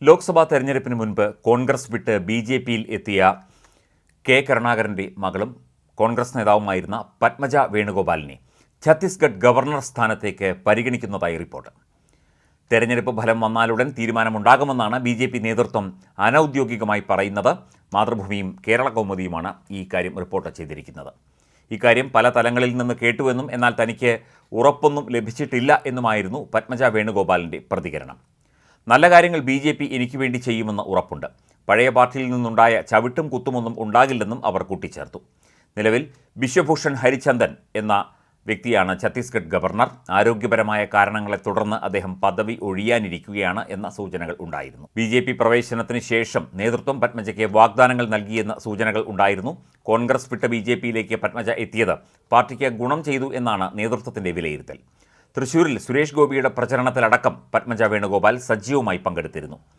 ലോക്സഭാ തെരഞ്ഞെടുപ്പിന് മുൻപ് കോൺഗ്രസ് വിട്ട് ബി.ജെ.പിയിൽ എത്തിയ കെ. കരുണാകരൻ്റെ മകളും കോൺഗ്രസ് നേതാവുമായിരുന്ന പത്മജ വേണുഗോപാലിനെ ഛത്തീസ്ഗഡ് ഗവർണർ സ്ഥാനത്തേക്ക് പരിഗണിക്കുന്നതായി റിപ്പോർട്ട്. തെരഞ്ഞെടുപ്പ് ഫലം വന്നാലുടൻ തീരുമാനമുണ്ടാകുമെന്നാണ് ബി.ജെ.പി നേതൃത്വം അനൗദ്യോഗികമായി പറയുന്നത്. മാതൃഭൂമിയും കേരള കൗമുദിയുമാണ് ഈ കാര്യം റിപ്പോർട്ട് ചെയ്തിരിക്കുന്നത്. ഇക്കാര്യം പല തലങ്ങളിൽ നിന്ന് കേട്ടുവെന്നും എന്നാൽ തനിക്ക് ഉറപ്പൊന്നും ലഭിച്ചിട്ടില്ല എന്നുമായിരുന്നു പത്മജ വേണുഗോപാലിൻ്റെ പ്രതികരണം. നല്ല കാര്യങ്ങൾ ബി.ജെ.പി എനിക്ക് വേണ്ടി ചെയ്യുമെന്ന് ഉറപ്പുണ്ട്. പഴയ പാർട്ടിയിൽ നിന്നുണ്ടായ ചവിട്ടും കുത്തുമൊന്നും ഉണ്ടാകില്ലെന്നും അവർ കൂട്ടിച്ചേർത്തു. നിലവിൽ ബിശ്വഭൂഷൺ ഹരിചന്ദൻ എന്ന വ്യക്തിയാണ് ഛത്തീസ്ഗഡ് ഗവർണർ. ആരോഗ്യപരമായ കാരണങ്ങളെ തുടർന്ന് അദ്ദേഹം പദവി ഒഴിയാനിരിക്കുകയാണ് എന്ന സൂചനകൾ ഉണ്ടായിരുന്നു. ബി.ജെ.പി പ്രവേശനത്തിന് ശേഷം നേതൃത്വം പത്മജയ്ക്ക് വാഗ്ദാനങ്ങൾ നൽകിയെന്ന സൂചനകൾ ഉണ്ടായിരുന്നു. കോൺഗ്രസ് വിട്ട് ബി.ജെ.പിയിലേക്ക് പത്മജ എത്തിയത് പാർട്ടിക്ക് ഗുണം ചെയ്തു എന്നാണ് നേതൃത്വത്തിൻ്റെ വിലയിരുത്തൽ. തൃശ്ശൂരിൽ സുരേഷ് ഗോപിയുടെ പ്രചരണത്തിലടക്കം പത്മജ വേണുഗോപാൽ സജീവമായി പങ്കെടുത്തിരുന്നു.